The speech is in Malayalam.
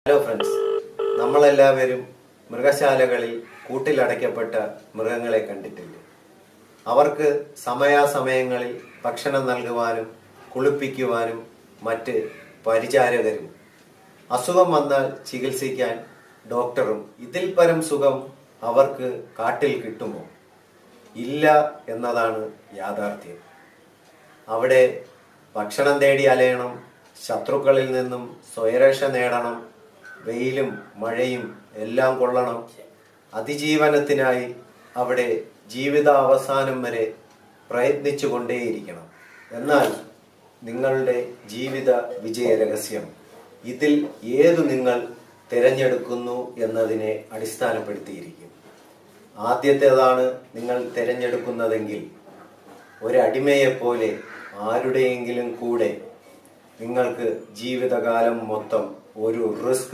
ഹലോ ഫ്രണ്ട്സ്, നമ്മളെല്ലാവരും മൃഗശാലകളിൽ കൂട്ടിലടയ്ക്കപ്പെട്ട മൃഗങ്ങളെ കണ്ടിട്ടില്ലേ? അവർക്ക് സമയാസമയങ്ങളിൽ ഭക്ഷണം നൽകുവാനും കുളിപ്പിക്കുവാനും മറ്റ് പരിചാരകരും, അസുഖം വന്നാൽ ചികിത്സിക്കാൻ ഡോക്ടറും. ഇതിൽ പരം സുഖം അവർക്ക് കാട്ടിൽ കിട്ടുമോ? ഇല്ല എന്നതാണ് യാഥാർത്ഥ്യം. അവിടെ ഭക്ഷണം തേടി അലയണം, ശത്രുക്കളിൽ നിന്നും സ്വയരക്ഷ നേടണം, വെയിലും മഴയും എല്ലാം കൊള്ളണം. അതിജീവനത്തിനായി അവിടെ ജീവിതാവസാനം വരെ പ്രയത്നിച്ചു കൊണ്ടേയിരിക്കണം. എന്നാൽ നിങ്ങളുടെ ജീവിത വിജയ രഹസ്യം ഇതിൽ ഏതു നിങ്ങൾ തിരഞ്ഞെടുക്കുന്നു എന്നതിനെ അടിസ്ഥാനപ്പെടുത്തിയിരിക്കും. ആദ്യത്തേതാണ് നിങ്ങൾ തിരഞ്ഞെടുക്കുന്നതെങ്കിൽ ഒരടിമയെപ്പോലെ ആരുടെയെങ്കിലും കൂടെ നിങ്ങൾക്ക് ജീവിതകാലം മൊത്തം ഒരു റിസ്ക്